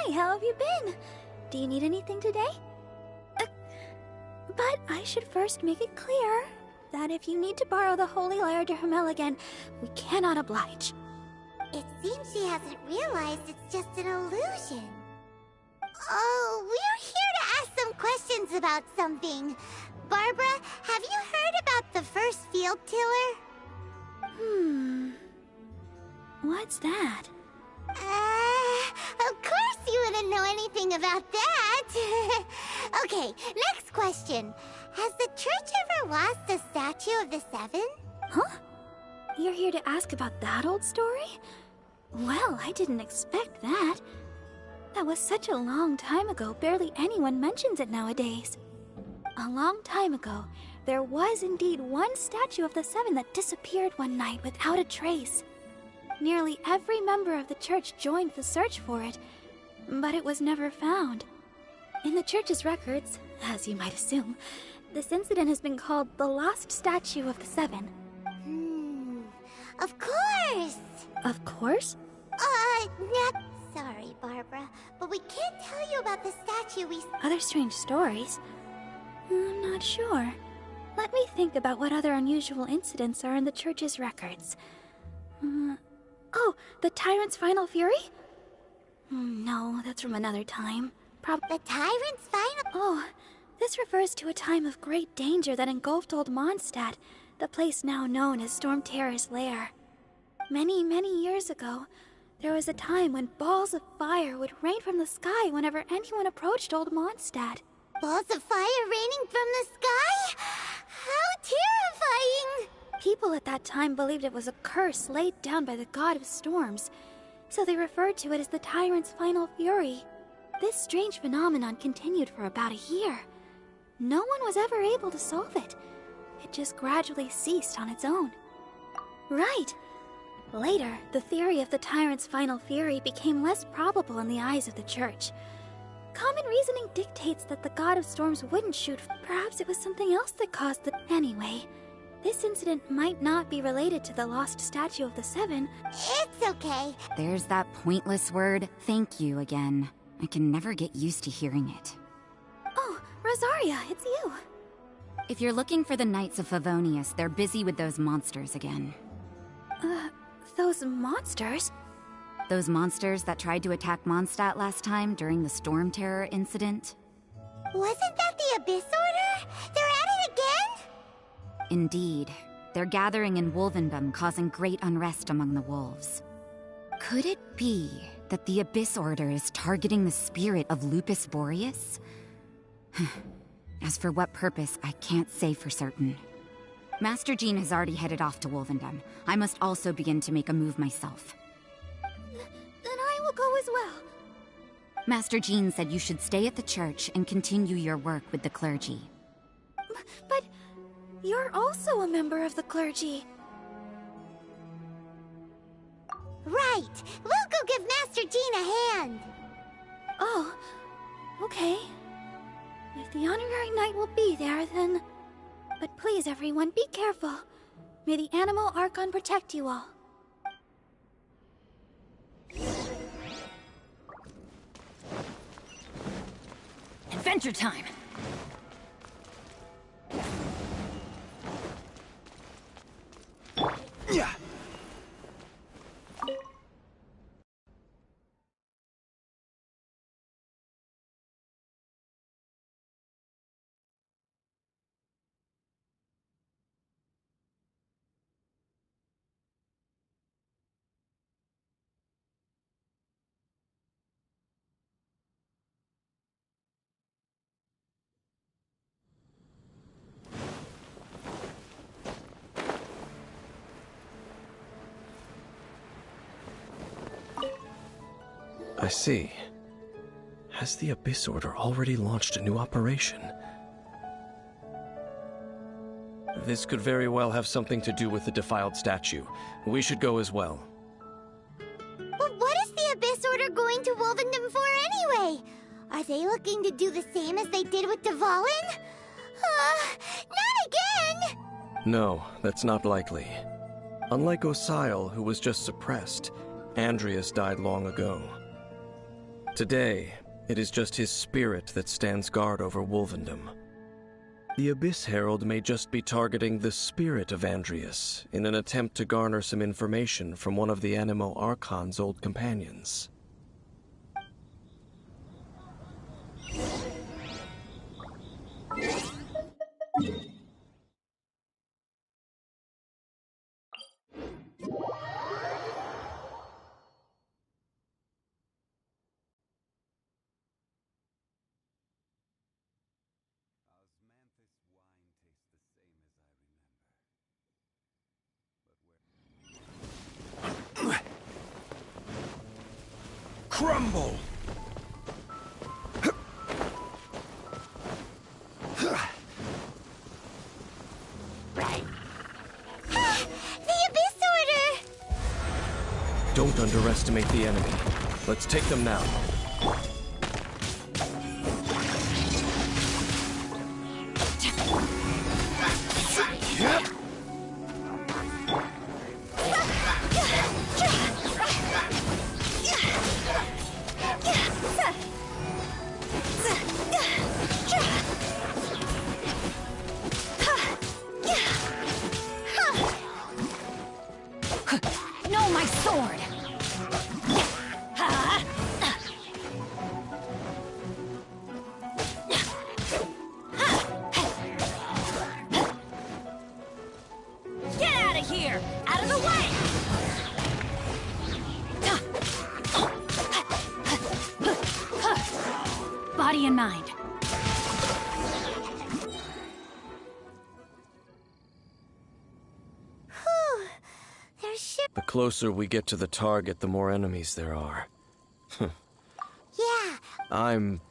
Hi, how have you been? Do you need anything today? But I should first make it clear that if you need to borrow the Holy Lyre de Hermel again, we cannot oblige. It seems she hasn't realized it's just an illusion. Oh, we're here to ask some questions about something. Barbara, have you heard about the first field tiller? What's that? Of course you wouldn't know anything about that. Okay, next question. Has the church ever lost a statue of the Seven? Huh? You're here to ask about that old story? Well, I didn't expect that. That was such a long time ago, barely anyone mentions it nowadays. A long time ago, there was indeed one statue of the Seven that disappeared one night without a trace. Nearly every member of the church joined the search for it, but it was never found. In the church's records, as you might assume, this incident has been called the Lost Statue of the Seven. Of course! Of course? Not sorry, Barbara, but we can't tell you about the statue we... Other strange stories? I'm not sure. Let me think about what other unusual incidents are in the church's records. Oh, the Tyrant's Final Fury? No, that's from another time. The Tyrant's Final... Oh, this refers to a time of great danger that engulfed Old Mondstadt, the place now known as Storm Terror's lair. Many, many years ago, there was a time when balls of fire would rain from the sky whenever anyone approached Old Mondstadt. Balls of fire raining from the sky? How terrifying! People at that time believed it was a curse laid down by the god of storms, so they referred to it as the Tyrant's Final Fury. This strange phenomenon continued for about a year. No one was ever able to solve it. It just gradually ceased on its own. Right! Later, the theory of the Tyrant's Final Fury became less probable in the eyes of the church. Common reasoning dictates that the god of storms wouldn't shoot. Perhaps it was something else that caused the... Anyway, this incident might not be related to the lost statue of the Seven. It's okay. There's that pointless word, thank you, again. I can never get used to hearing it. Oh, Rosaria, it's you. If you're looking for the Knights of Favonius, they're busy with those monsters again. Those monsters? Those monsters that tried to attack Mondstadt last time during the Storm Terror incident? Wasn't that the Abyss Order? They're at it again? Indeed. They're gathering in Wolvendom, causing great unrest among the wolves. Could it be that the Abyss Order is targeting the spirit of Lupus Boreas? As for what purpose, I can't say for certain. Master Jean has already headed off to Wolvendom. I must also begin to make a move myself. Then I will go as well. Master Jean said you should stay at the church and continue your work with the clergy. But you're also a member of the clergy. Right! We'll go give Master Jean a hand! Oh, okay. If the honorary knight will be there, then... But please, everyone, be careful. May the Animal Archon protect you all. Adventure time! Yeah. I see. Has the Abyss Order already launched a new operation? This could very well have something to do with the defiled statue. We should go as well. But what is the Abyss Order going to Wolvendom for anyway? Are they looking to do the same as they did with Dvalin? Not again! No, that's not likely. Unlike Osile, who was just suppressed, Andreas died long ago. Today, it is just his spirit that stands guard over Wolvendom. The Abyss Herald may just be targeting the spirit of Andrias in an attempt to garner some information from one of the Animo Archon's old companions. Crumble! The Abyss Order! Don't underestimate the enemy. Let's take them now. No, my sword! Get out of here! Out of the way! Body and mind. The closer we get to the target, the more enemies there are. Yeah. I'm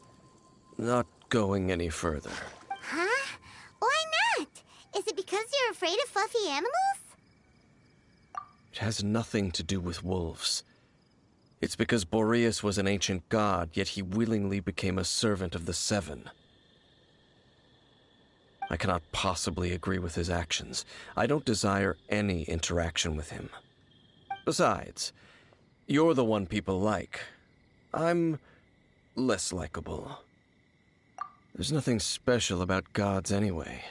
not going any further. Huh? Why not? Is it because you're afraid of fluffy animals? It has nothing to do with wolves. It's because Boreas was an ancient god, yet he willingly became a servant of the Seven. I cannot possibly agree with his actions. I don't desire any interaction with him. Besides, you're the one people like. I'm less likable. There's nothing special about gods anyway.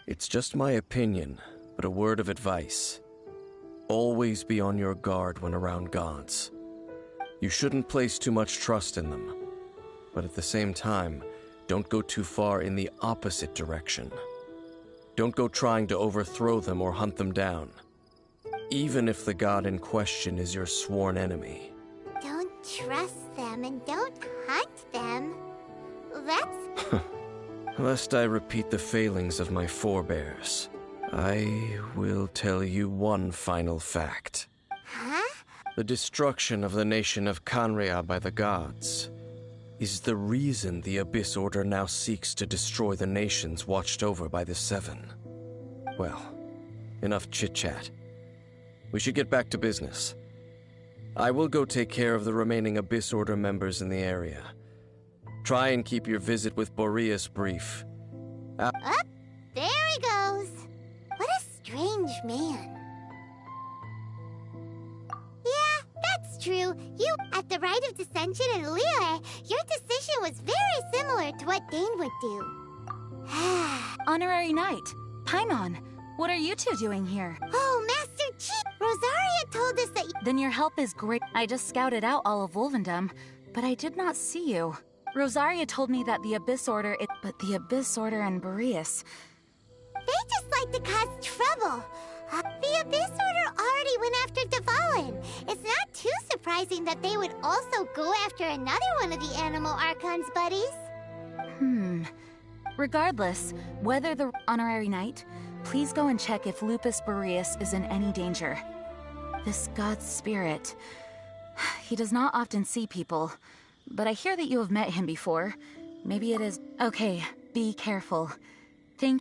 It's just my opinion, but a word of advice. Always be on your guard when around gods. You shouldn't place too much trust in them, but at the same time, don't go too far in the opposite direction. Don't go trying to overthrow them or hunt them down, even if the god in question is your sworn enemy. Don't trust them and don't hunt them. That's... Lest I repeat the failings of my forebears, I will tell you one final fact. Huh? The destruction of the nation of Canria by the gods is the reason the Abyss Order now seeks to destroy the nations watched over by the Seven. Well, enough chit-chat. We should get back to business. I will go take care of the remaining Abyss Order members in the area. Try and keep your visit with Boreas brief. Up, there he goes. What a strange man. Yeah, that's true. You, at the Rite of Dissension in Liyue, your decision was very similar to what Dane would do. Honorary Knight, Paimon, what are you two doing here? Oh, Master Chief! Rosaria told us that Then your help is great. I just scouted out all of Wolvendom, but I did not see you. Rosaria told me that the Abyss Order, but the Abyss Order and Boreas. they just like to cause trouble. The Abyss Order already went after Dvalin. It's not too surprising that they would also go after another one of the Animo Archon's buddies. Regardless, whether the Honorary Knight, please go and check if Lupus Boreas is in any danger. This god's spirit, he does not often see people, but I hear that you have met him before. Maybe it is... Okay, be careful. Thank...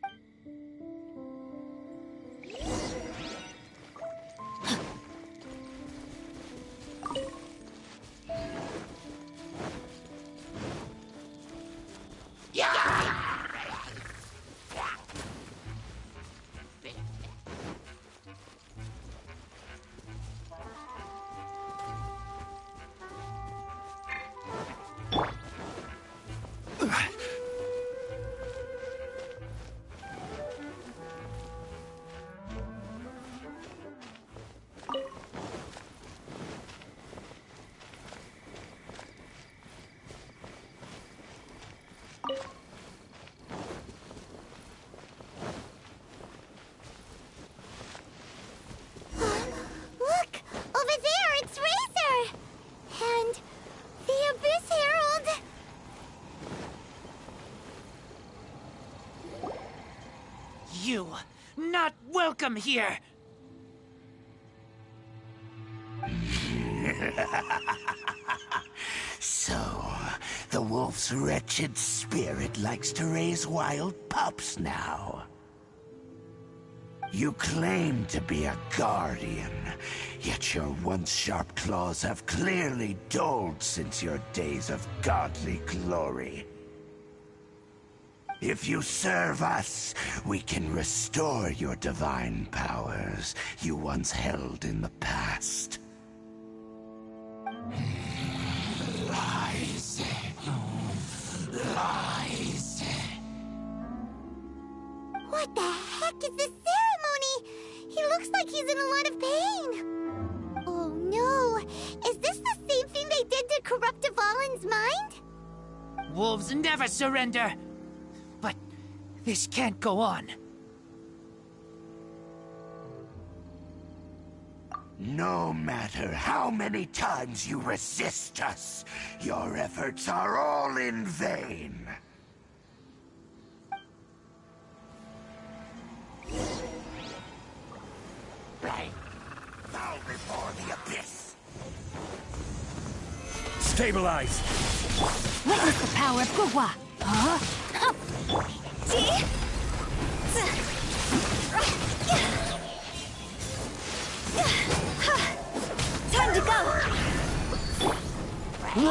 you! Not welcome here! So, the wolf's wretched spirit likes to raise wild pups now. You claim to be a guardian, yet your once sharp claws have clearly dulled since your days of godly glory. If you serve us, we can restore your divine powers you once held in the past. Lies. Lies. What the heck is this ceremony? He looks like he's in a lot of pain. Oh no, is this the same thing they did to corrupt Dvalin's mind? Wolves never surrender! But this can't go on. No matter how many times you resist us, your efforts are all in vain. Right. Bow before the abyss. Stabilize! Witness the power of Gugwa! Huh? See? Time to go!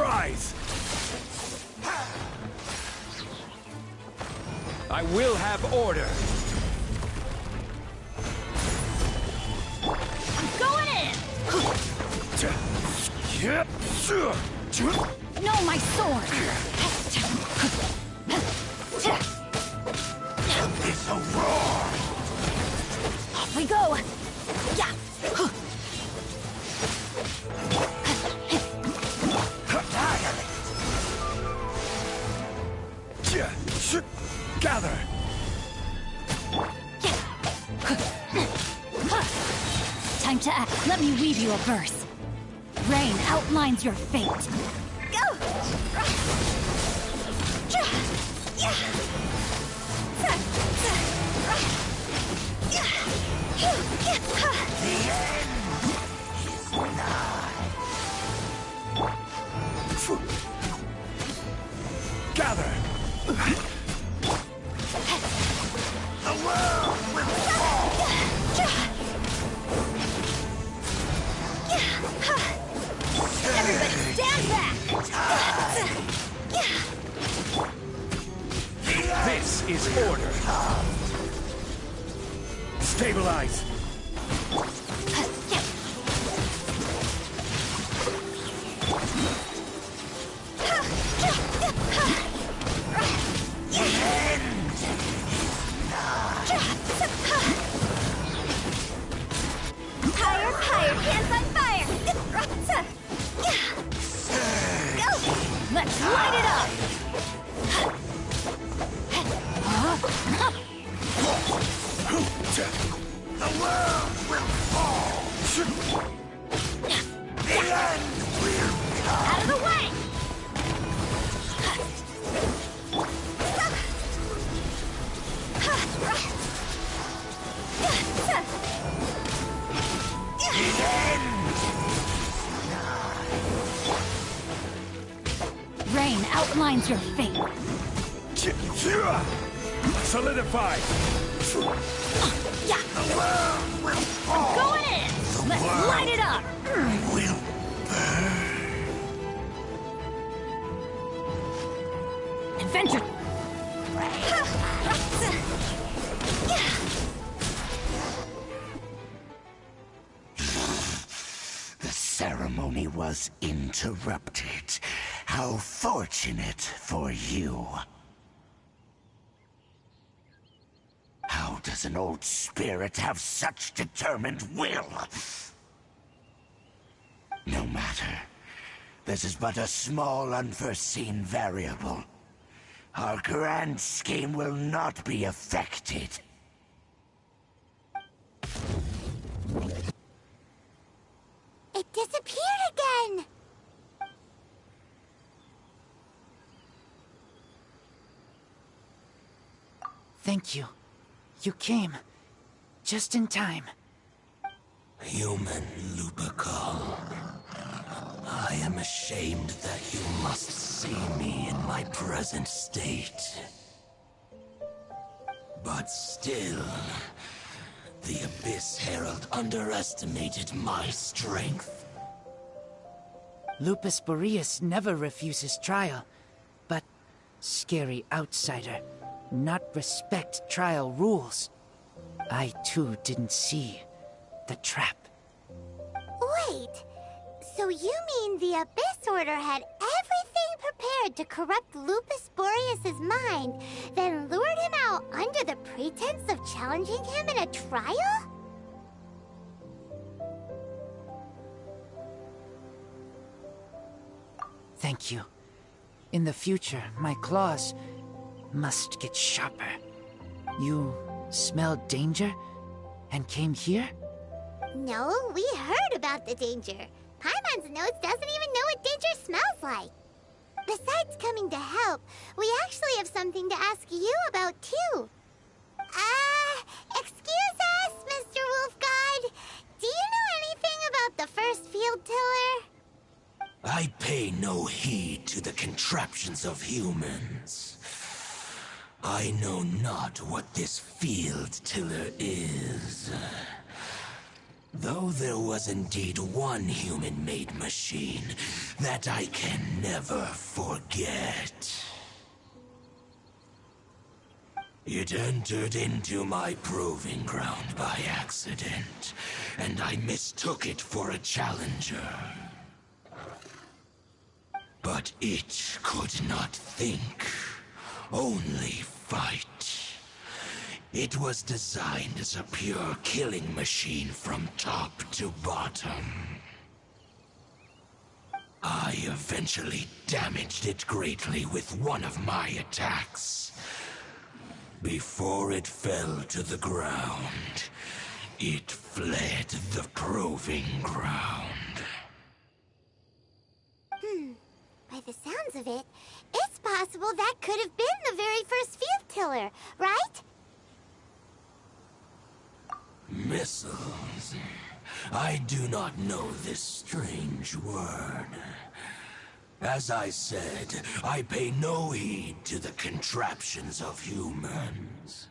Rise! I will have order! I'm going in! No, my sword! It's a roar! Off we go! Yeah! Gather! Time to act. Let me weave you a verse. Rain outlines your fate. Go! Gather! The world will fall! Everybody stand back! This is order! Stabilize! Higher, higher, hands on fire! Go! Let's light it up! The world will fall! The end will come! Out of the way! The end! Rain outlines your fate. Solidify! The world will fall! Going in! Let's light it up! Will burn! Adventure! The ceremony was interrupted. How fortunate for you. How does an old spirit have such determined will? No matter. This is but a small unforeseen variable. Our grand scheme will not be affected. It disappeared again! Thank you. You came. Just in time. Human Lupercal. I am ashamed that you must see me in my present state. But still, the Abyss Herald underestimated my strength. Lupus Boreas never refuses trial, but scary outsider, not respect trial rules. I too didn't see the trap. Wait, so you mean the Abyss Order had everything prepared to corrupt Lupus Boreas' mind, then lured him out under the pretense of challenging him in a trial? Thank you. In the future, my claws must get sharper. You smelled danger and came here? No, we heard about the danger. Paimon's nose doesn't even know what danger smells like. Besides coming to help, we actually have something to ask you about too. Excuse us, Mr. Wolf God. Do you know anything about the first field tiller? I pay no heed to the contraptions of humans. I know not what this field tiller is. Though there was indeed one human-made machine that I can never forget. It entered into my proving ground by accident, and I mistook it for a challenger. But it could not think, only fight. It was designed as a pure killing machine from top to bottom. I eventually damaged it greatly with one of my attacks. Before it fell to the ground, it fled the proving ground. By the sounds of it, it's possible that could have been the very first field tiller, right? Missiles. I do not know this strange word. As I said, I pay no heed to the contraptions of humans.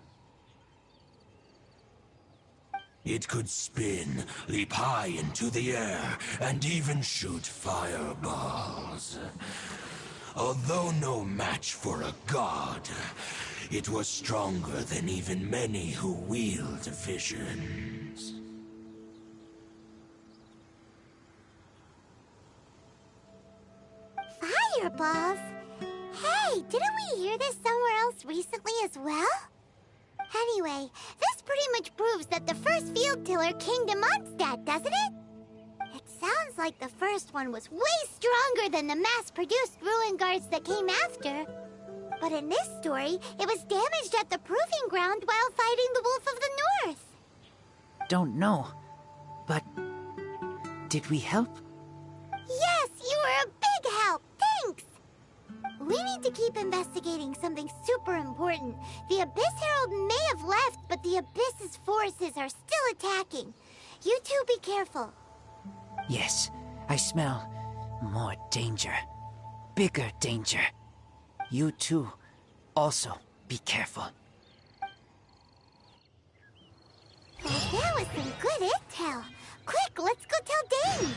It could spin, leap high into the air, and even shoot fireballs. Although no match for a god, it was stronger than even many who wield visions. Fireballs? Hey, didn't we hear this somewhere else recently as well? Anyway, this pretty much proves that the first field tiller came to Mondstadt, doesn't it? It sounds like the first one was way stronger than the mass-produced ruin guards that came after. But in this story, it was damaged at the proving ground while fighting the Wolf of the North. Don't know, but did we help? Yes, you were a big help. Thanks. We need to keep investigating something super important. The Abyss Herald may have left, but the Abyss's forces are still attacking. You two be careful. Yes, I smell more danger. Bigger danger. You too, also be careful. That was some good intel. Quick, let's go tell Dane.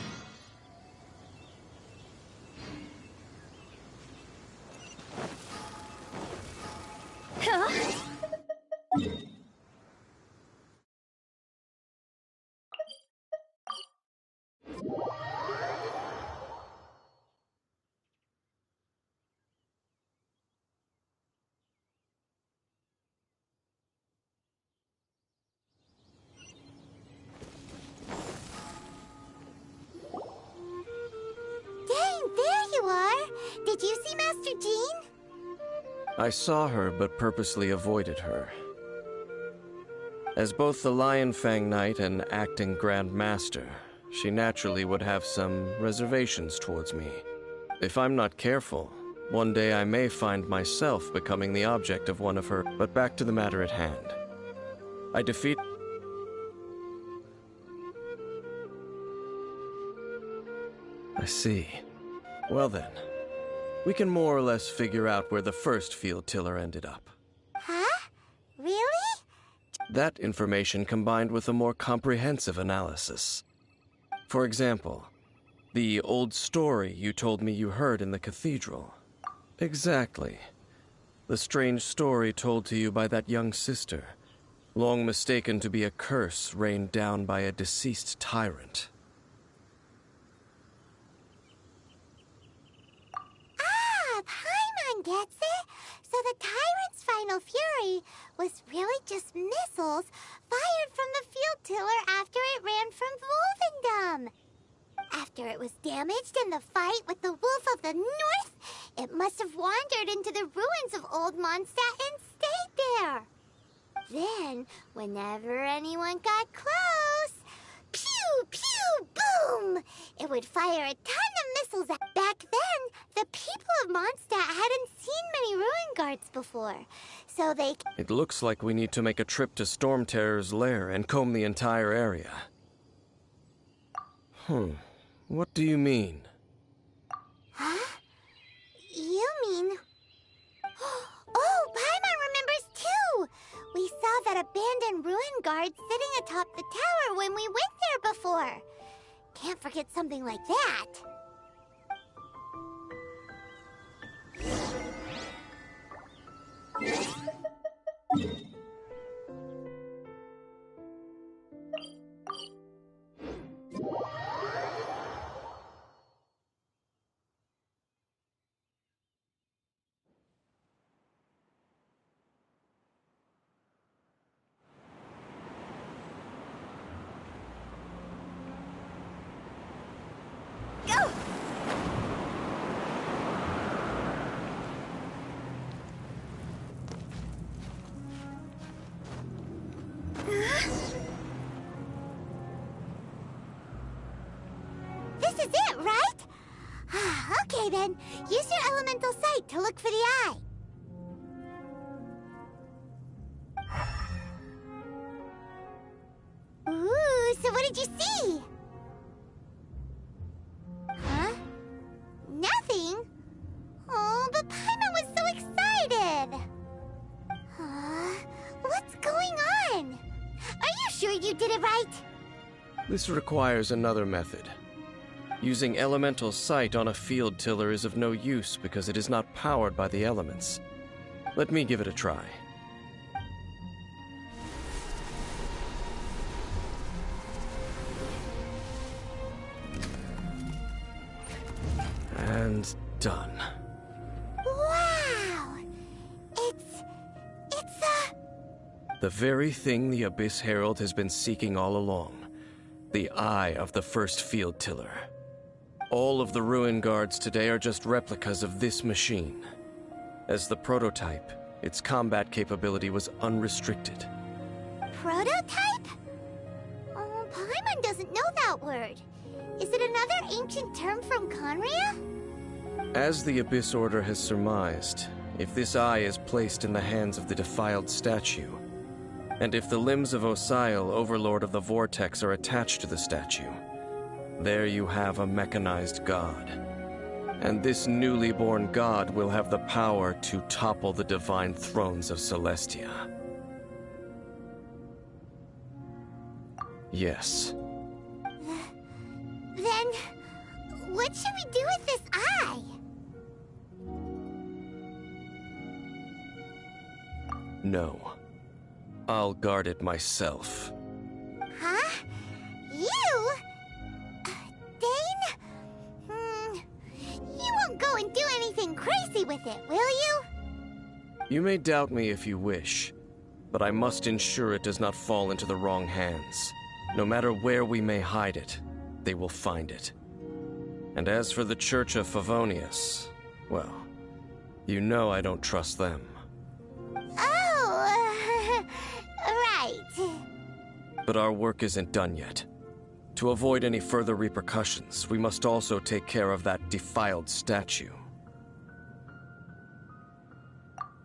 Did you see Master Jean? I saw her, but purposely avoided her. As both the Lion Fang Knight and acting Grand Master, she naturally would have some reservations towards me. If I'm not careful, one day I may find myself becoming the object of one of her. But back to the matter at hand. I defeat... I see. Well then, we can more or less figure out where the first field tiller ended up. Huh? Really? That information combined with a more comprehensive analysis. For example, the old story you told me you heard in the cathedral. Exactly. The strange story told to you by that young sister, long mistaken to be a curse rained down by a deceased tyrant. Paimon gets it. So the tyrant's final fury was really just missiles fired from the field tiller after it ran from Wolvendom. After it was damaged in the fight with the Wolf of the North, it must have wandered into the ruins of Old Mondstadt and stayed there. Then, whenever anyone got close, pew, pew, boom! It would fire a ton of missiles at... Back then, the people of Mondstadt hadn't seen many ruin guards before, so they... It looks like we need to make a trip to Storm Terror's lair and comb the entire area. What do you mean? Huh? You mean... Oh, Paimon remembers too! We saw that abandoned ruin guard sitting atop the tower when we went there before. Can't forget something like that. Go! This is it, right? Okay then, use your elemental sight to look for the eye. Ooh, so what did you see? Huh? Nothing? Oh, but Paimon was so excited! What's going on? Are you sure you did it right? This requires another method. Using elemental sight on a field tiller is of no use because it is not powered by the elements. Let me give it a try. And done. Wow! It's The very thing the Abyss Herald has been seeking all along. The eye of the first field tiller. All of the ruin guards today are just replicas of this machine. As the prototype, its combat capability was unrestricted. prototype? Oh, Paimon doesn't know that word. Is it another ancient term from Conria? As the Abyss Order has surmised, if this eye is placed in the hands of the defiled statue, and if the limbs of Osial, Overlord of the Vortex, are attached to the statue, there you have a mechanized god. And this newly born god will have the power to topple the divine thrones of Celestia. Yes. Then, what should we do with this eye? No. I'll guard it myself. Huh? You? Dane? You won't go and do anything crazy with it, will you? You may doubt me if you wish, but I must ensure it does not fall into the wrong hands. No matter where we may hide it, they will find it. And as for the Church of Favonius, well, you know I don't trust them. Oh, right. But our work isn't done yet. To avoid any further repercussions, we must also take care of that defiled statue.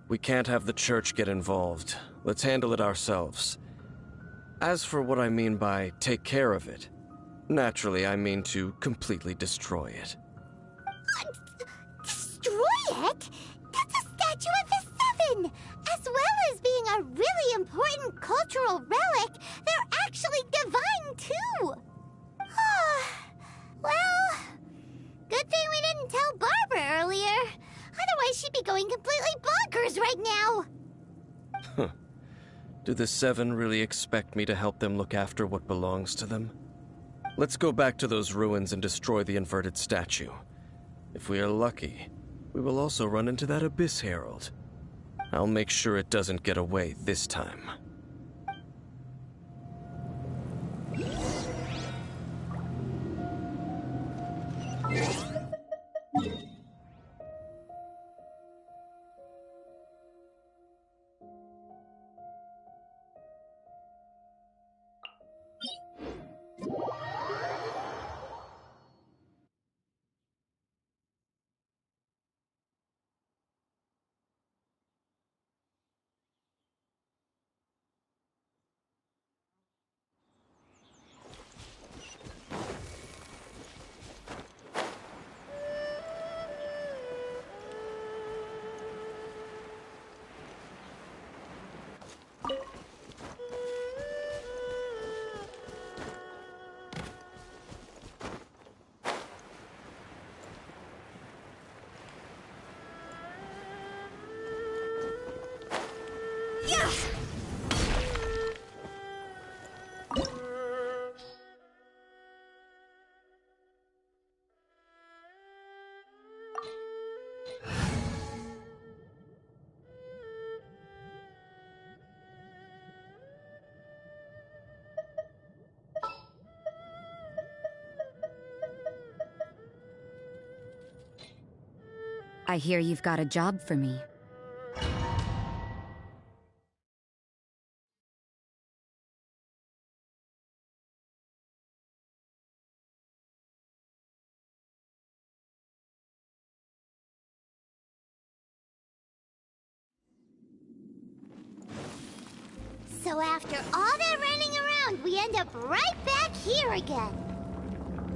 We can't have the Church get involved. Let's handle it ourselves. As for what I mean by take care of it, naturally I mean to completely destroy it. Destroy it? That's a statue of the Seven! As well as being a really important cultural relic, they're actually divine too! Well, good thing we didn't tell Barbara earlier. Otherwise she'd be going completely bonkers right now! Huh. Do the Seven really expect me to help them look after what belongs to them? Let's go back to those ruins and destroy the inverted statue. If we are lucky, we will also run into that Abyss Herald. I'll make sure it doesn't get away this time. I hear you've got a job for me. So after all that running around, we end up right back here again.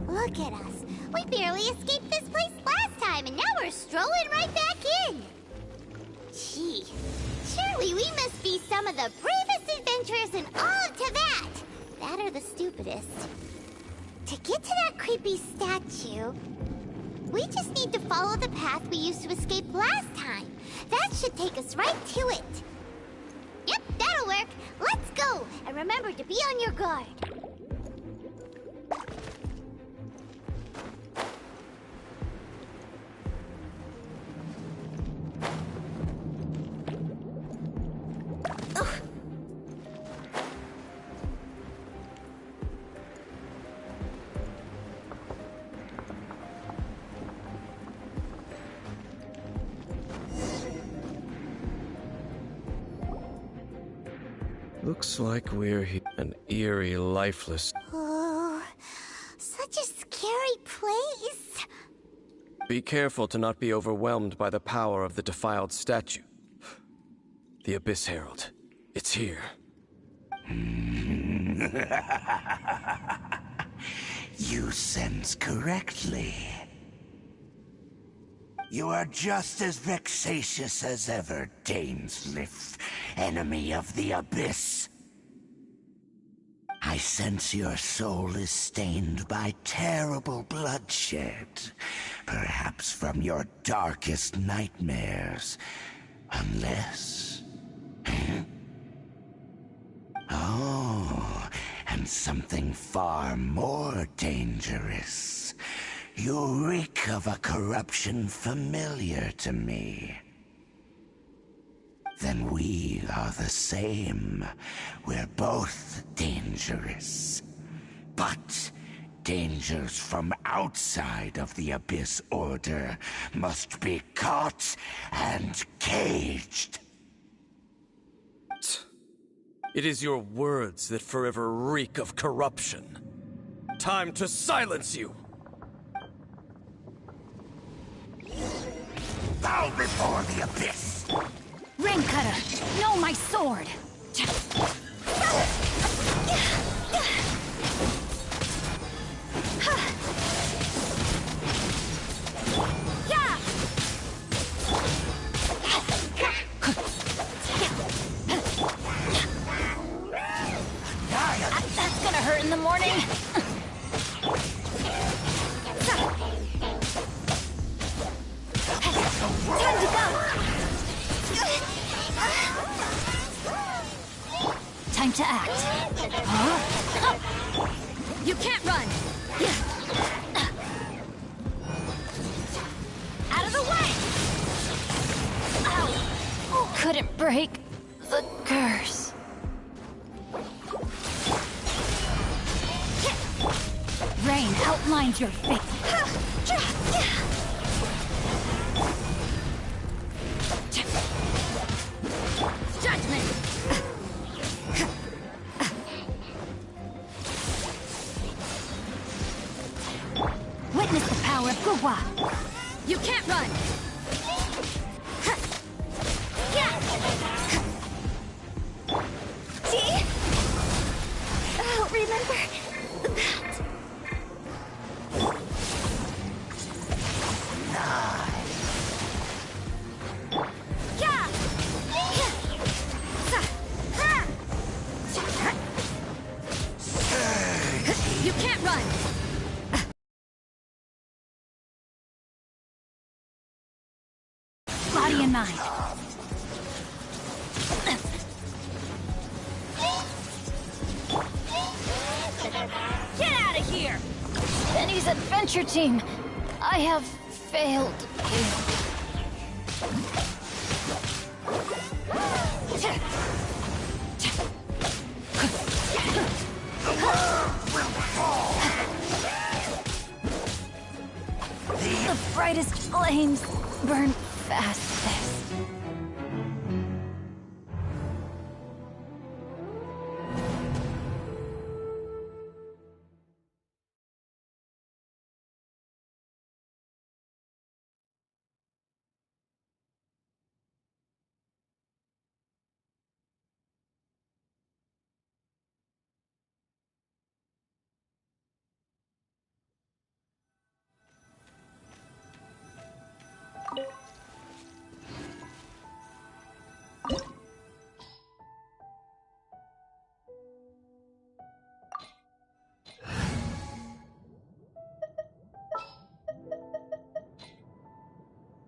Look at us. We barely escaped this place last time, and now we're strolling right back in. Gee, surely we must be some of the bravest adventurers in all of Teyvat. That or the stupidest. To get to that creepy statue, we just need to follow the path we used to escape last time. That should take us right to it. Yep, that'll work. Let's go, and remember to be on your guard. Looks like we're here. An eerie, lifeless... Oh, such a scary place. Be careful to not be overwhelmed by the power of the defiled statue. The Abyss Herald. It's here. You sense correctly. You are just as vexatious as ever, Dainslif, enemy of the Abyss. I sense your soul is stained by terrible bloodshed, perhaps from your darkest nightmares, unless... Oh, and something far more dangerous. You reek of a corruption familiar to me. Then we are the same. We're both dangerous. But dangers from outside of the Abyss Order must be caught and caged. It is your words that forever reek of corruption. Time to silence you! Bow before the Abyss! Raincutter! No, my sword! Time to act. Huh? You can't run! Out of the way! Ow! Couldn't break the curse. Rain outlines your fate. Judgment! Witness the power of Gugwa. You can't run! See? Oh, remember that. You can't run! Body and mind. Get out of here! Benny's adventure team. I have failed you. The brightest flames burn fastest.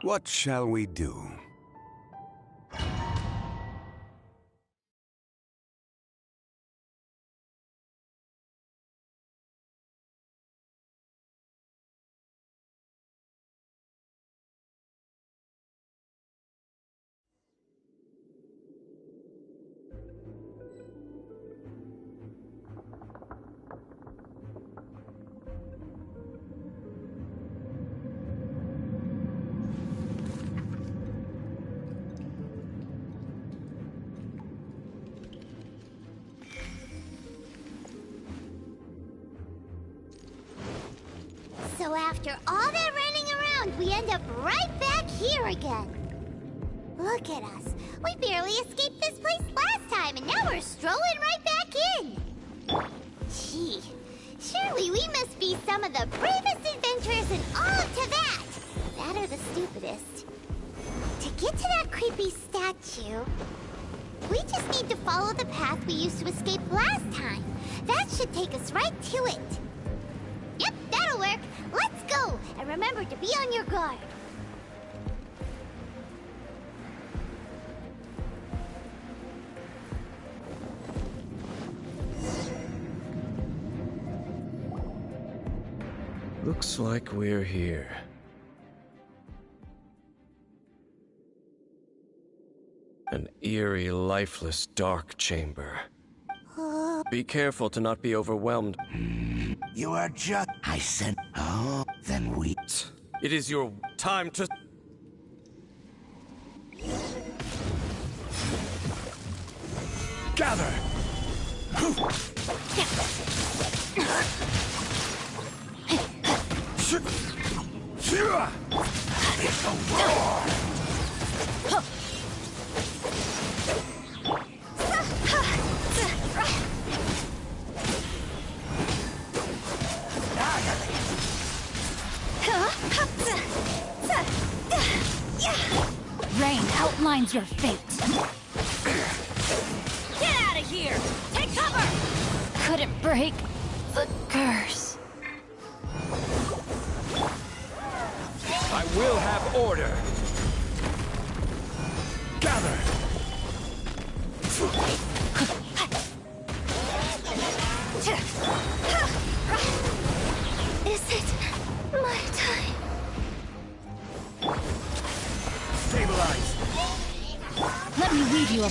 What shall we do? So after all that running around, we end up right back here again. Look at us. We barely escaped this place last time, and now we're strolling right back in. Gee, surely we must be some of the bravest adventurers in all of Teyvat. That or the stupidest. To get to that creepy statue, we just need to follow the path we used to escape last time. That should take us right to it. Yep, that'll work. Let's go, and remember to be on your guard. Looks like we're here. An eerie, lifeless, dark chamber. Be careful to not be overwhelmed. You are just... I sent... Oh, then we... It is your time to... Gather! It's a war! Rain outlines your fate. Get out of here! Take cover! Couldn't break the curse. I will have order! Gather! Let me lead you a...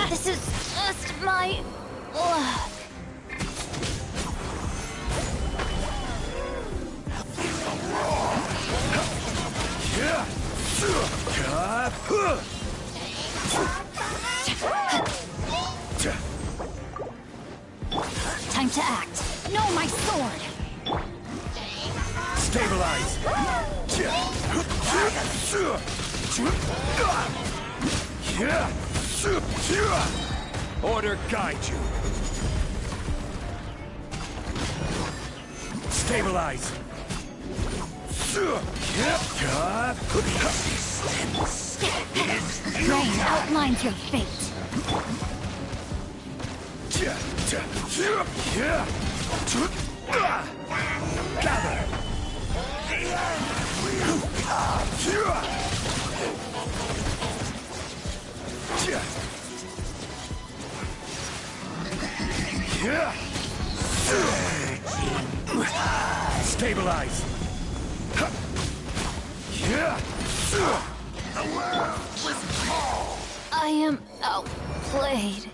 This is just my luck. Time to act. No, my sword. Stabilize. Order guide you. Stabilize. Rain outlines your fate. Gather. Stabilize. I am outplayed.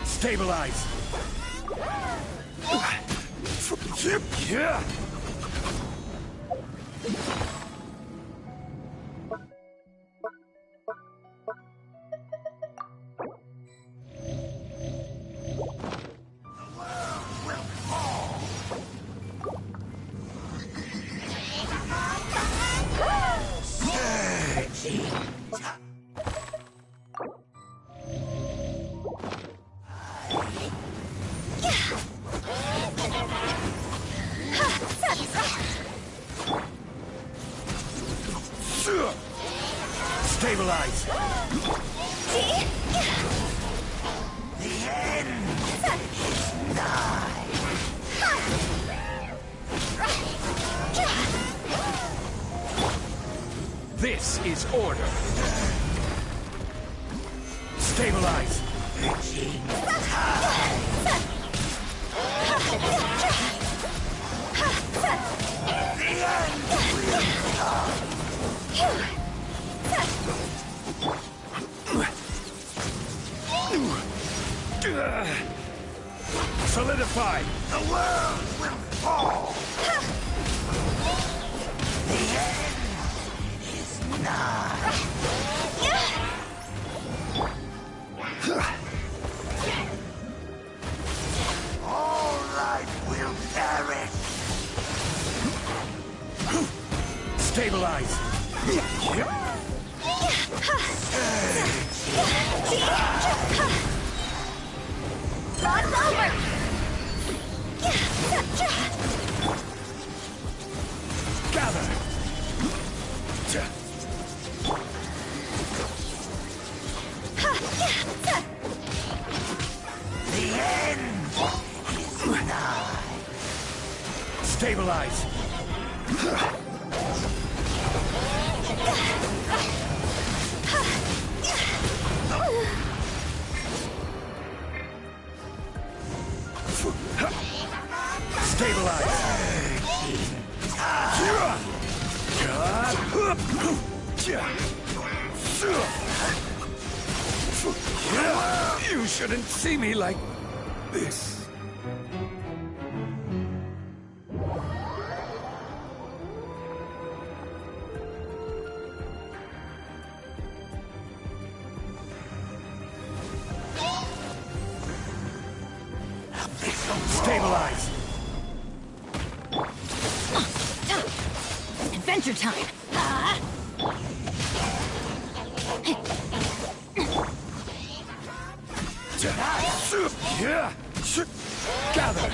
Stabilize. Stabilize. The end is nigh. This is order. Stabilize. The end will come. Solidify! The world will fall! The end is nigh! All life will perish! Stabilize! Rod's over! Gather! The end is nigh! Stabilize! Stabilize! You shouldn't see me like this. Stabilize! Adventure time! Gather!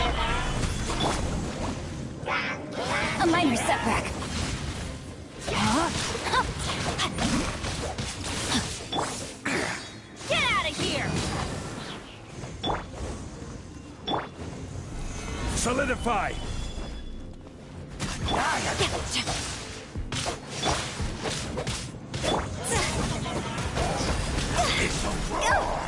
A minor setback. Get out of here! Solidify! It's a war!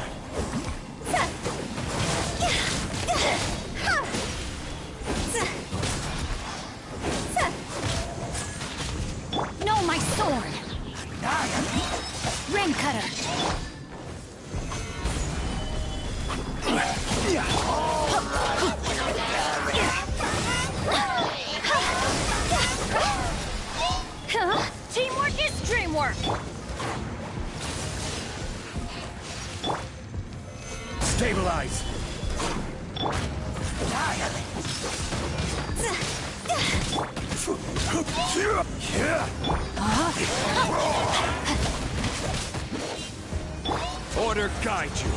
Order guide you.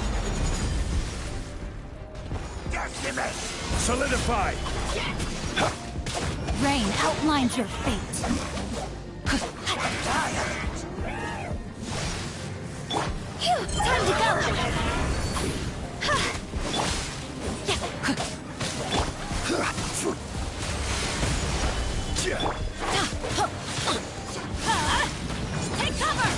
Solidify. Rain outlines your fate. Time to go! Take cover!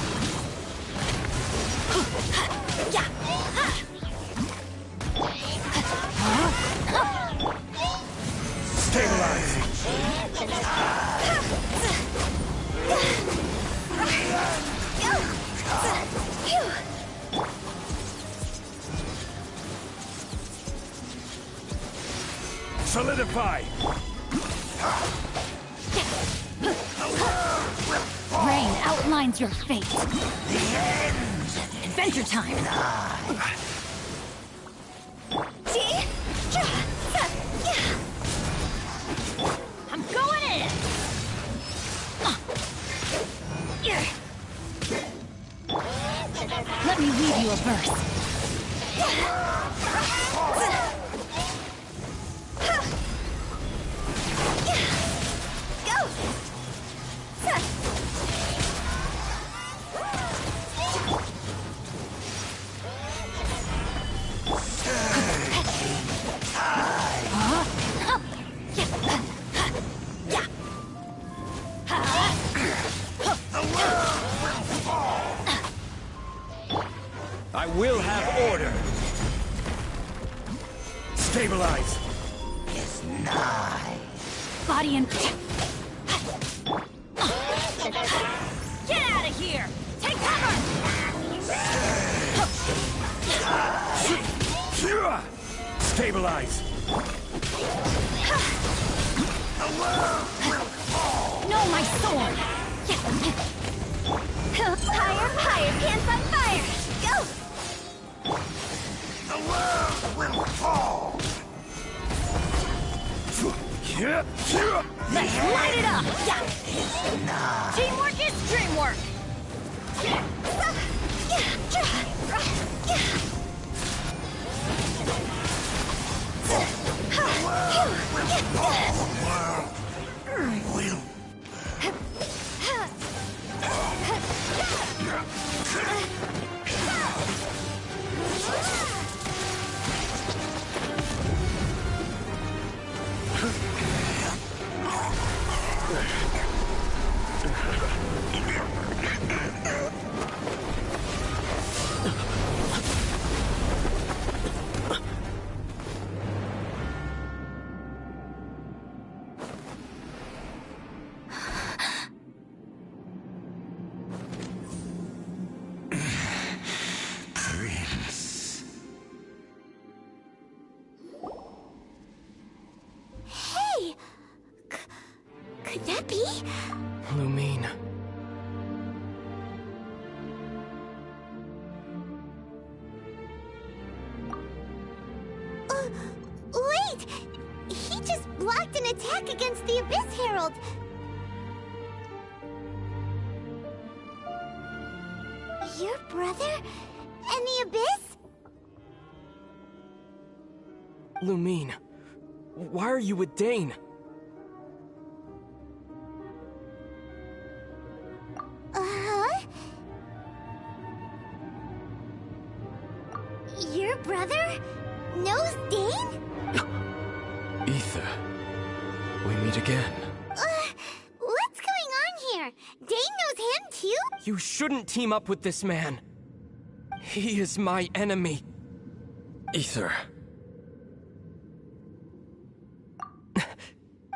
Stabilize. Solidify. Rain outlines your fate. Adventure time! I'm going in! Let me leave you a verse. I will have order. Stabilize. Is nigh. Body and... Get out of here! Take cover! Stabilize. No, my sword! Higher, higher, pants on fire! Go! The world will fall. Let's light it up! Teamwork is dreamwork! Prince. Hey! Could that be? Lumine. Wait! He just blocked an attack against the Abyss Herald! Your brother? And the Abyss? Lumine. Why are you with Dane? Uh-huh? Your brother knows Dane? Ether, we meet again. What's going on here? Dane knows him too? You shouldn't team up with this man. He is my enemy. Ether.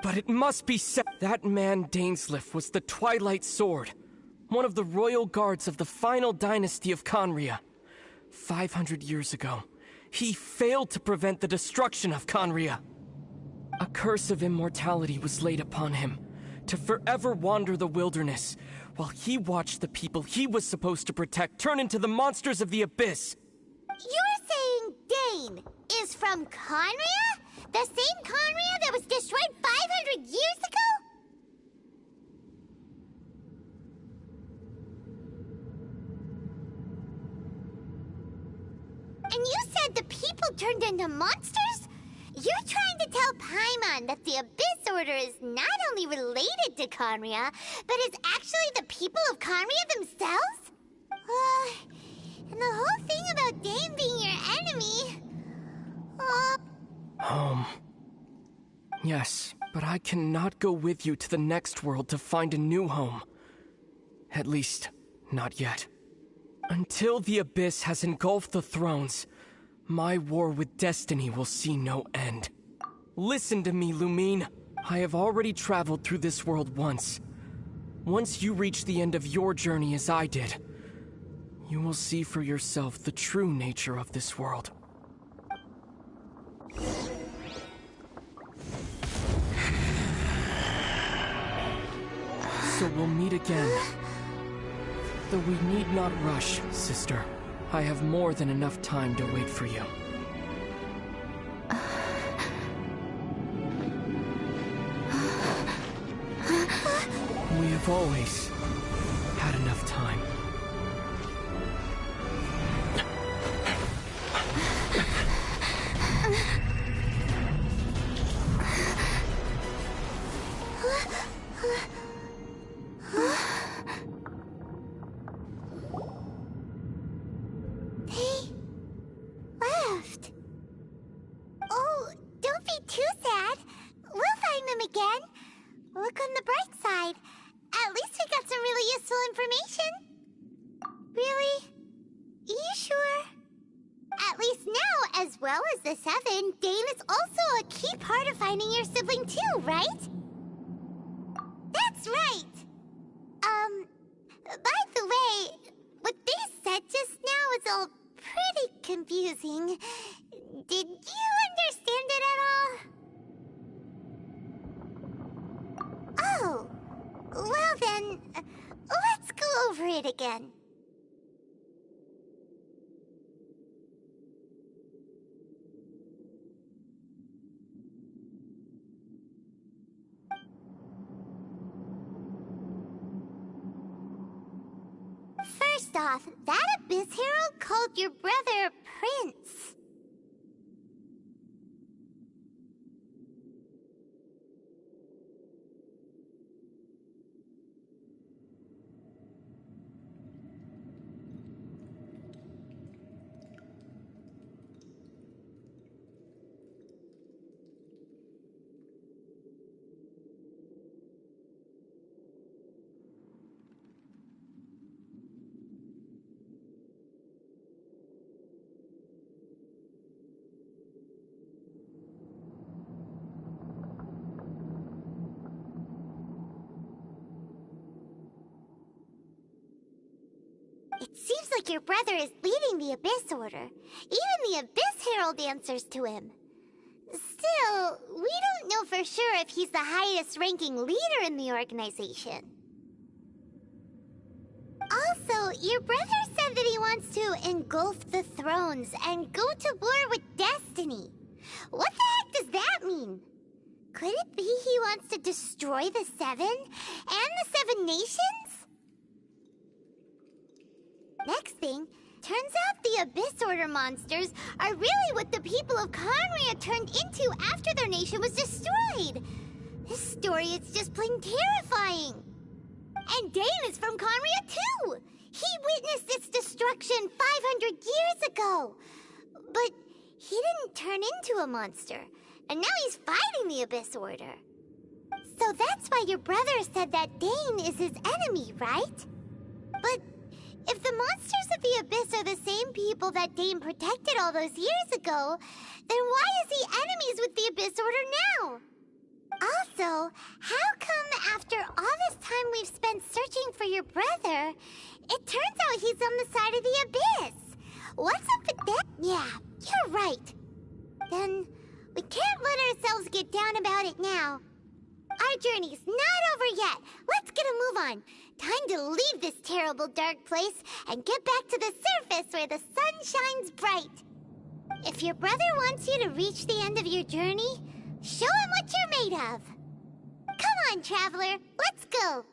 But it must be said, that man Dainsleif was the Twilight Sword, one of the royal guards of the final dynasty of Conria. 500 years ago, he failed to prevent the destruction of Conria. A curse of immortality was laid upon him, to forever wander the wilderness, while he watched the people he was supposed to protect turn into the monsters of the Abyss. You're saying Dane is from Conria? The same Conria that was destroyed 500 years turned into monsters? You're trying to tell Paimon that the Abyss Order is not only related to Conria, but is actually the people of Conria themselves? And the whole thing about Dane being your enemy... Yes, but I cannot go with you to the next world to find a new home. At least, not yet. Until the Abyss has engulfed the thrones, my war with destiny will see no end. Listen to me, Lumine. I have already traveled through this world once. Once you reach the end of your journey as I did, you will see for yourself the true nature of this world. So we'll meet again. Though we need not rush, sister. I have more than enough time to wait for you. We have always had enough time. Did you understand it at all? Oh, well then, let's go over it again. First off, that Abyss Herald called your brother Prince. It seems like your brother is leading the Abyss Order. Even the Abyss Herald answers to him. Still, we don't know for sure if he's the highest-ranking leader in the organization. Also, your brother said that he wants to engulf the thrones and go to war with destiny. What the heck does that mean? Could it be he wants to destroy the Seven and the Seven Nations? Next thing, turns out the Abyss Order monsters are really what the people of Conria turned into after their nation was destroyed. This story is just plain terrifying. And Dane is from Conria too. He witnessed its destruction 500 years ago. But he didn't turn into a monster, and now he's fighting the Abyss Order. So that's why your brother said that Dane is his enemy, right? But if the monsters of the Abyss are the same people that Dane protected all those years ago, then why is he enemies with the Abyss Order now? Also, how come after all this time we've spent searching for your brother, it turns out he's on the side of the Abyss? What's up with that? Yeah, you're right. Then we can't let ourselves get down about it now. Our journey's not over yet. Let's get a move on. Time to leave this terrible dark place and get back to the surface where the sun shines bright. If your brother wants you to reach the end of your journey, show him what you're made of. Come on, traveler. Let's go.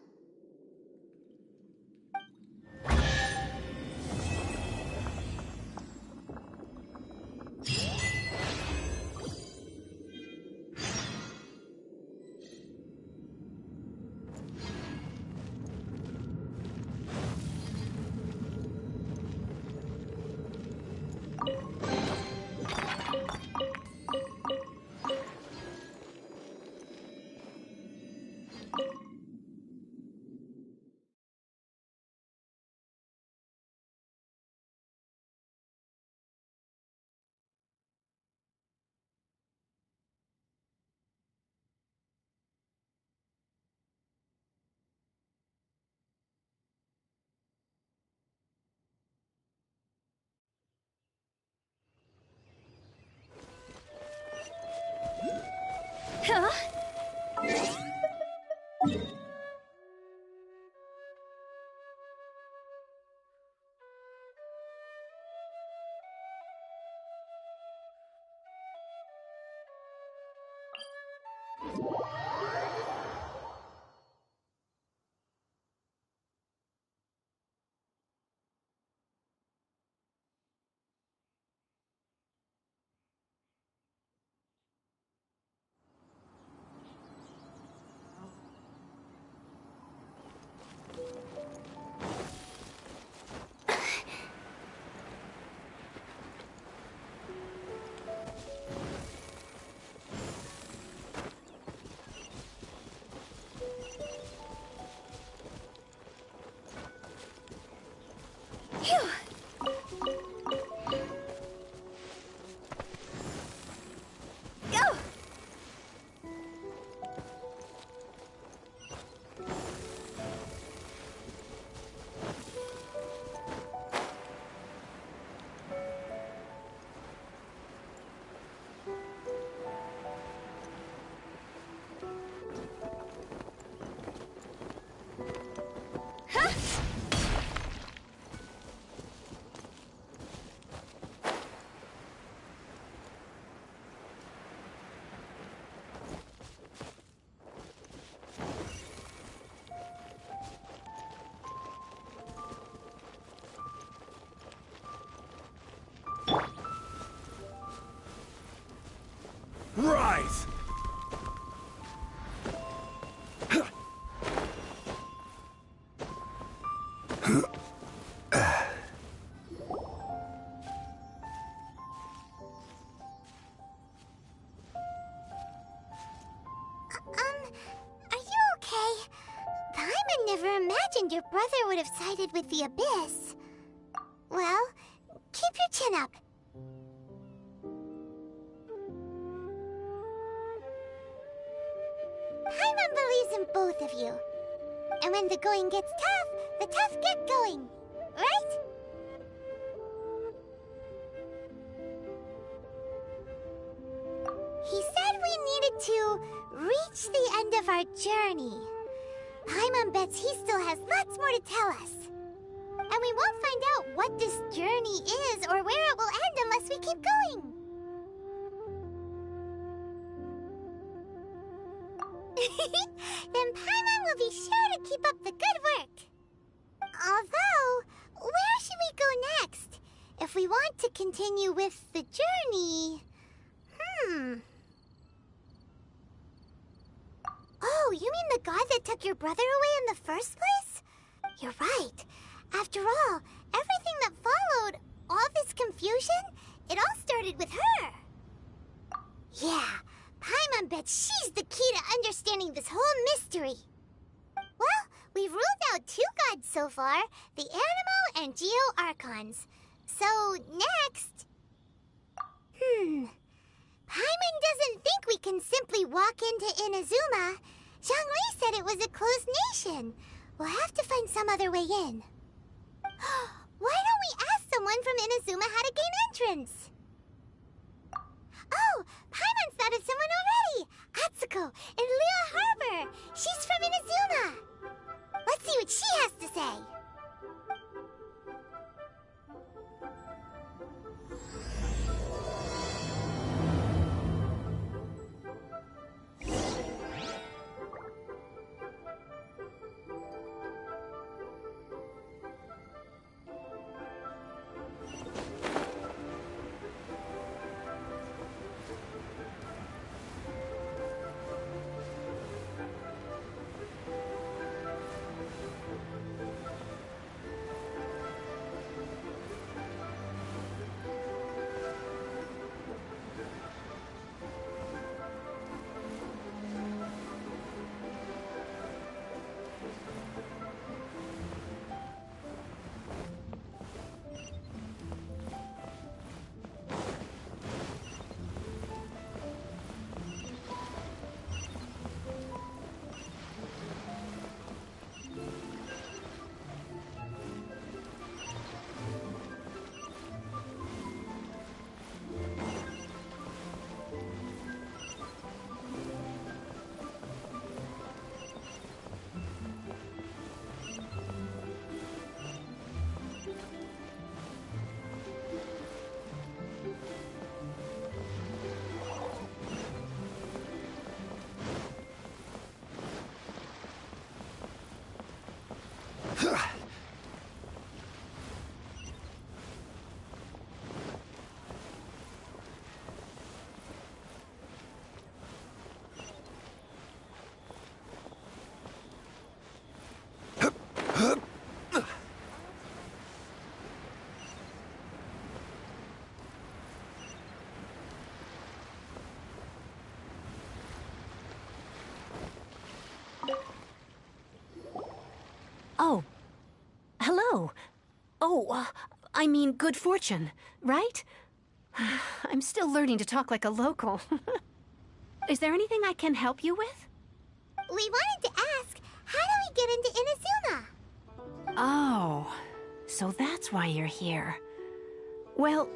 Rise! Are you okay? Paimon never imagined your brother would have sided with the Abyss. Well, keep your chin up. Paimon believes in both of you. And when the going gets tough, the tough get going. Right? He said we needed to reach the end of our journey. Paimon bets he still has lots more to tell us. And we won't find out what this journey is or where it will end unless we keep going. Then Paimon will be sure to keep up the good work. Although, where should we go next? If we want to continue with the journey... Oh, you mean the god that took your brother away in the first place? You're right. After all, everything that followed, all this confusion, it all started with her. Yeah, Paimon bets she's the key to understanding this whole mystery. Well, we've ruled out 2 gods so far, the Animo and Geo Archons. So, next... Paimon doesn't think we can simply walk into Inazuma. Zhongli said it was a closed nation. We'll have to find some other way in. Why don't we ask someone from Inazuma how to gain entrance? Oh, Paimon thought of someone already! Atsuko, in Liyue Harbor! She's from Inazuma! Let's see what she has to say! I mean good fortune, right? I'm still learning to talk like a local. Is there anything I can help you with? We wanted to ask, how do we get into Inazuma? Oh, so that's why you're here. Well,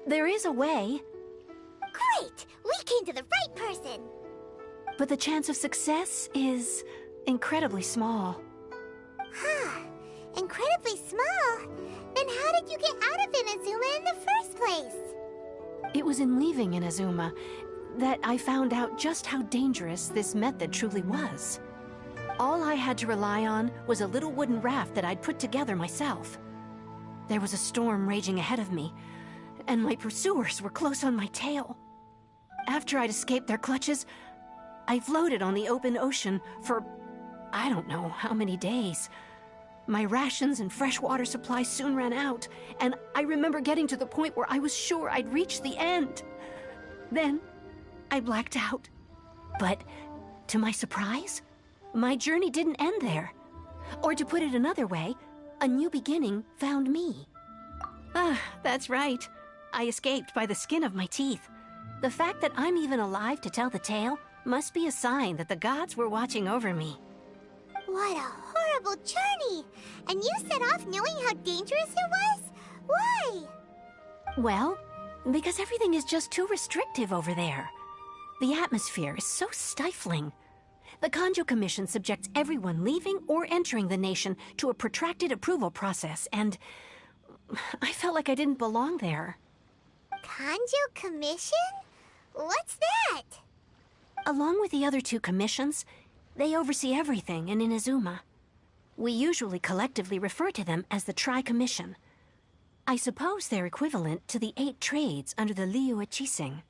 there is a way. Great! We came to the right person! But the chance of success is incredibly small. Huh. Incredibly small? Then how did you get out of Inazuma in the first place? It was in leaving Inazuma that I found out just how dangerous this method truly was. All I had to rely on was a little wooden raft that I'd put together myself. There was a storm raging ahead of me, and my pursuers were close on my tail. After I'd escaped their clutches, I floated on the open ocean for I don't know how many days. My rations and fresh water supply soon ran out, and I remember getting to the point where I was sure I'd reached the end. Then, I blacked out. But, to my surprise, my journey didn't end there. Or to put it another way, a new beginning found me. That's right. I escaped by the skin of my teeth. The fact that I'm even alive to tell the tale must be a sign that the gods were watching over me. What a horrible journey! And you set off knowing how dangerous it was? Why? Well, because everything is just too restrictive over there. The atmosphere is so stifling. The Kanjo Commission subjects everyone leaving or entering the nation to a protracted approval process, and I felt like I didn't belong there. Kanjo Commission? What's that? Along with the other two commissions, they oversee everything in Inazuma. We usually collectively refer to them as the Tri-Commission. I suppose they're equivalent to the 8 trades under the Liyue Chising.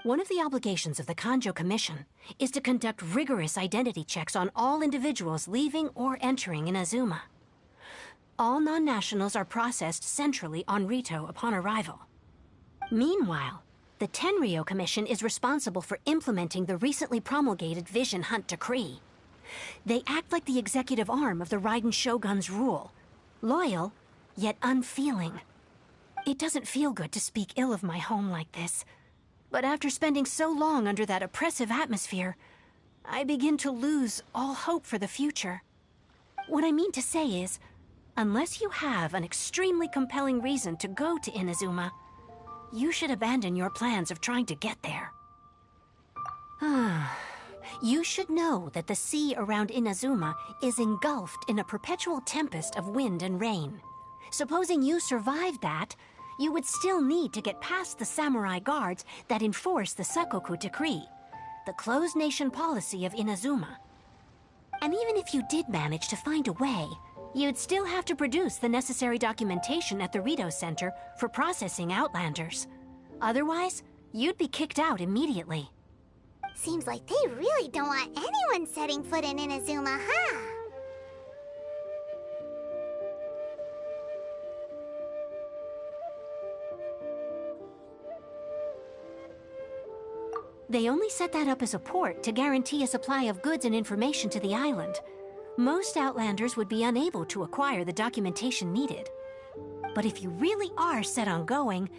One of the obligations of the Kanjo Commission is to conduct rigorous identity checks on all individuals leaving or entering Inazuma. All non-nationals are processed centrally on Rito upon arrival. Meanwhile, the Tenryo Commission is responsible for implementing the recently promulgated Vision Hunt Decree. They act like the executive arm of the Raiden Shogun's rule, loyal, yet unfeeling. It doesn't feel good to speak ill of my home like this, but after spending so long under that oppressive atmosphere, I begin to lose all hope for the future. What I mean to say is, unless you have an extremely compelling reason to go to Inazuma, you should abandon your plans of trying to get there. You should know that the sea around Inazuma is engulfed in a perpetual tempest of wind and rain. Supposing you survived that, you would still need to get past the samurai guards that enforce the Sakoku Decree, the closed nation policy of Inazuma. And even if you did manage to find a way, you'd still have to produce the necessary documentation at the Rito Center for processing Outlanders. Otherwise, you'd be kicked out immediately. Seems like they really don't want anyone setting foot in Inazuma, huh? They only set that up as a port to guarantee a supply of goods and information to the island. Most Outlanders would be unable to acquire the documentation needed. But if you really are set on going,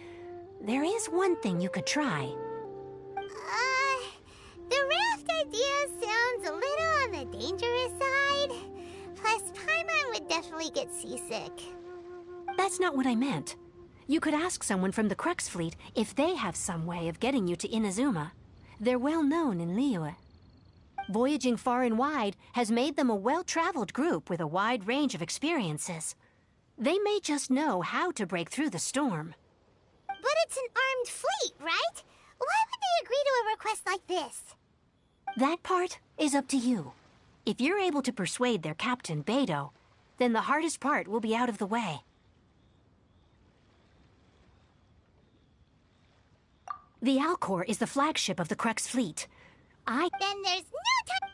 there is one thing you could try. The raft idea sounds a little on the dangerous side. Plus, Paimon would definitely get seasick. That's not what I meant. You could ask someone from the Crux Fleet if they have some way of getting you to Inazuma. They're well known in Liyue. Voyaging far and wide has made them a well-traveled group with a wide range of experiences. They may just know how to break through the storm. But it's an armed fleet, right? Why would they agree to a request like this? That part is up to you. If you're able to persuade their captain, Beidou, then the hardest part will be out of the way. The Alcor is the flagship of the Crux Fleet. Then there's no time.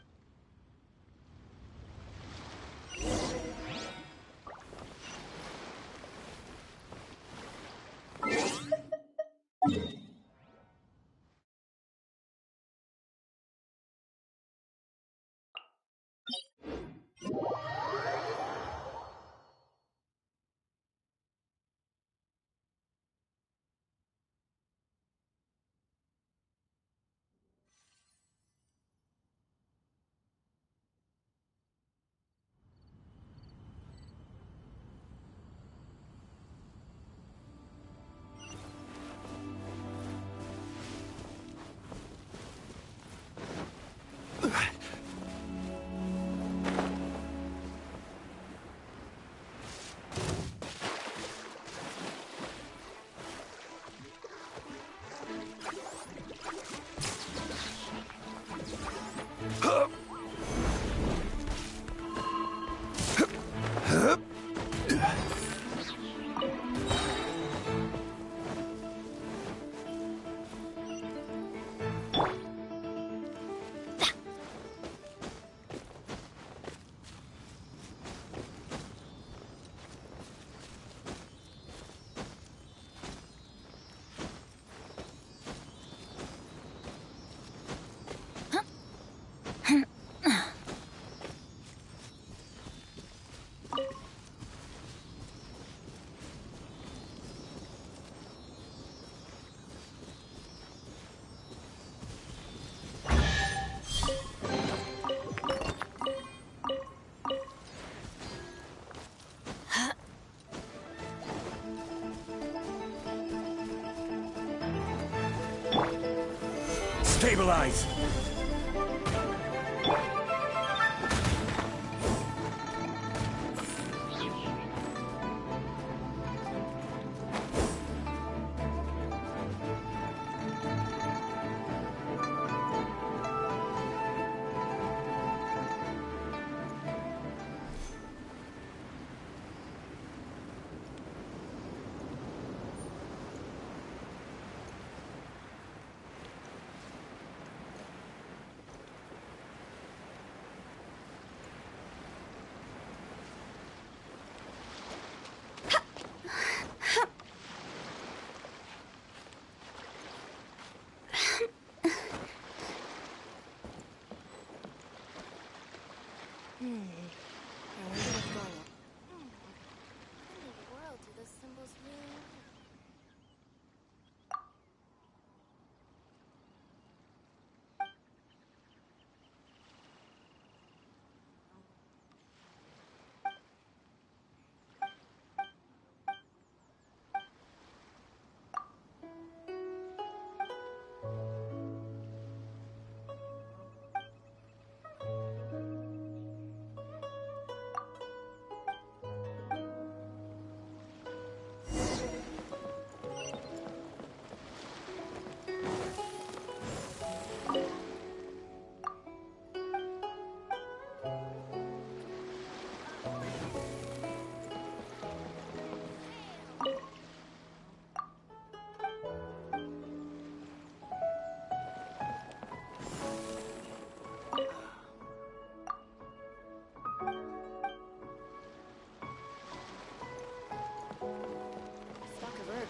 Stabilize!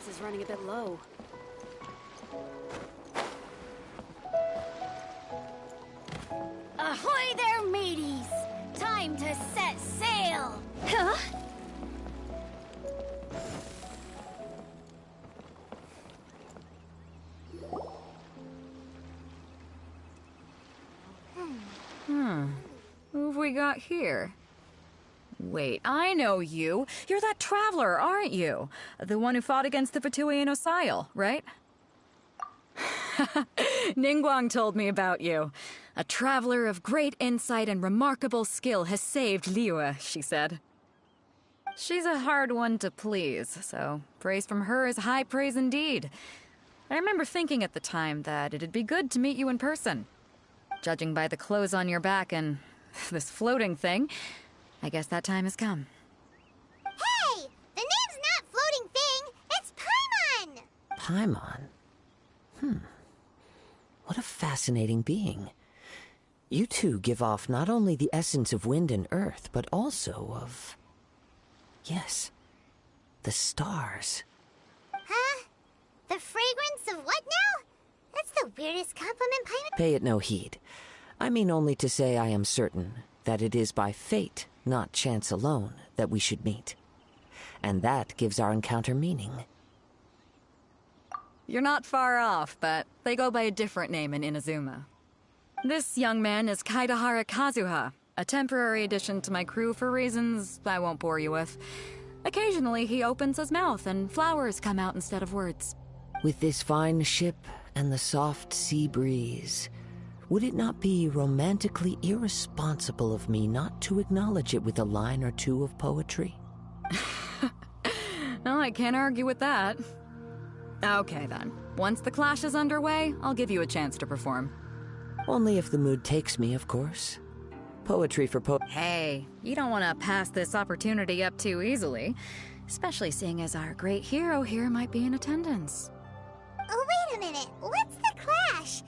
Is running a bit low. Ahoy there, mateys! Time to set sail! Huh? Who have we got here? Wait, I know you. You're that traveler, aren't you? The one who fought against the Fatui and Osile, right? Ningguang told me about you. A traveler of great insight and remarkable skill has saved Liyue, she said. She's a hard one to please, so praise from her is high praise indeed. I remember thinking at the time that it'd be good to meet you in person. Judging by the clothes on your back and this floating thing, I guess that time has come. Hey! The name's not Floating Thing, it's Paimon! Paimon? What a fascinating being. You two give off not only the essence of wind and earth, but also of... yes, the stars. Huh? The fragrance of what now? That's the weirdest compliment Paimon... Pay it no heed. I mean only to say I am certain that it is by fate, not chance alone, that we should meet. And that gives our encounter meaning. You're not far off, but they go by a different name in Inazuma. This young man is Kaidahara Kazuha, a temporary addition to my crew for reasons I won't bore you with. Occasionally he opens his mouth and flowers come out instead of words. With this fine ship and the soft sea breeze, would it not be romantically irresponsible of me not to acknowledge it with a line or two of poetry? No, I can't argue with that. Okay then. Once the clash is underway, I'll give you a chance to perform. Only if the mood takes me, of course. Poetry for Hey, you don't want to pass this opportunity up too easily. Especially seeing as our great hero here might be in attendance. Oh, wait a minute. What's the clash?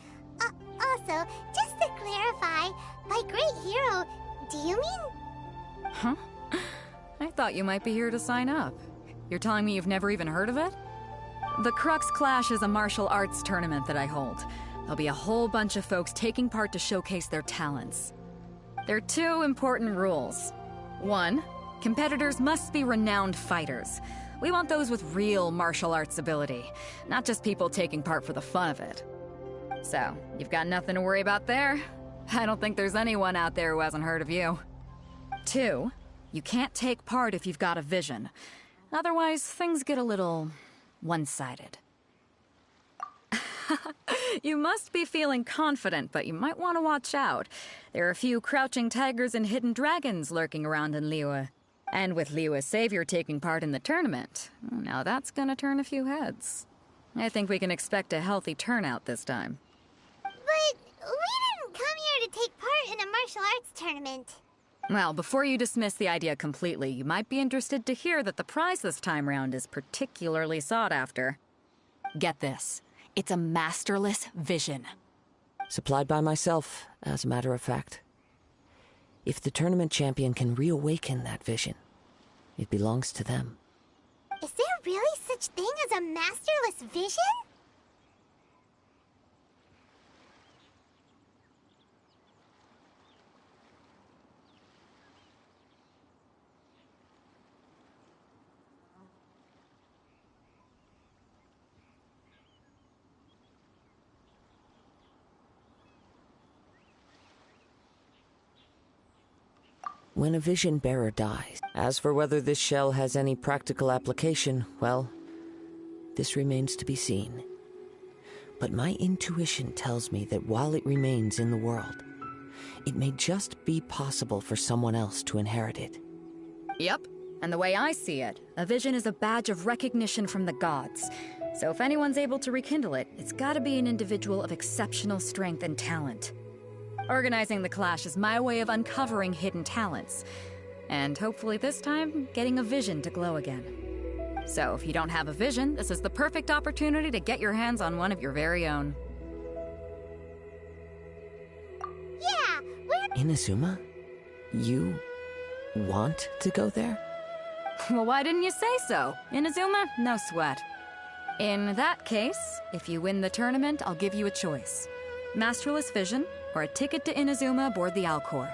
Also, just to clarify, by great hero, do you mean... Huh? I thought you might be here to sign up. You're telling me you've never even heard of it? The Crux Clash is a martial arts tournament that I hold. There'll be a whole bunch of folks taking part to showcase their talents. There are two important rules. One, competitors must be renowned fighters. We want those with real martial arts ability, not just people taking part for the fun of it. So, you've got nothing to worry about there. I don't think there's anyone out there who hasn't heard of you. Two, you can't take part if you've got a vision. Otherwise, things get a little one-sided. You must be feeling confident, but you might want to watch out. There are a few crouching tigers and hidden dragons lurking around in Liyue. And with Liyue's savior taking part in the tournament, now that's gonna turn a few heads. I think we can expect a healthy turnout this time. But we didn't come here to take part in a martial arts tournament. Well, before you dismiss the idea completely, you might be interested to hear that the prize this time round is particularly sought after. Get this. It's a masterless vision. Supplied by myself, as a matter of fact. If the tournament champion can reawaken that vision, it belongs to them. Is there really such thing as a masterless vision? When a vision bearer dies. As for whether this shell has any practical application, well, this remains to be seen. But my intuition tells me that while it remains in the world, it may just be possible for someone else to inherit it. Yep. And the way I see it, a vision is a badge of recognition from the gods. So if anyone's able to rekindle it, it's gotta be an individual of exceptional strength and talent. Organizing the clash is my way of uncovering hidden talents. And hopefully this time, getting a vision to glow again. So if you don't have a vision, this is the perfect opportunity to get your hands on one of your very own. Yeah, we're... Inazuma? You want to go there? Well, why didn't you say so? Inazuma, no sweat. In that case, if you win the tournament, I'll give you a choice. Masterless vision, or a ticket to Inazuma aboard the Alcor.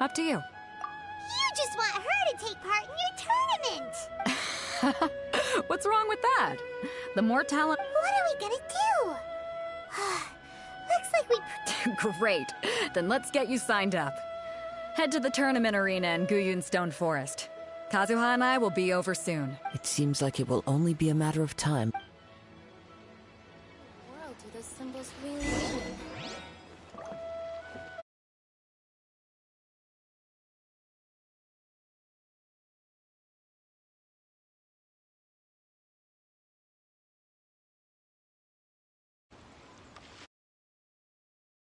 Up to you. You just want her to take part in your tournament! What's wrong with that? The more talent... What are we gonna do? Looks like we... Great. Then let's get you signed up. Head to the tournament arena in Guyun Stone Forest. Kazuha and I will be over soon. It seems like it will only be a matter of time.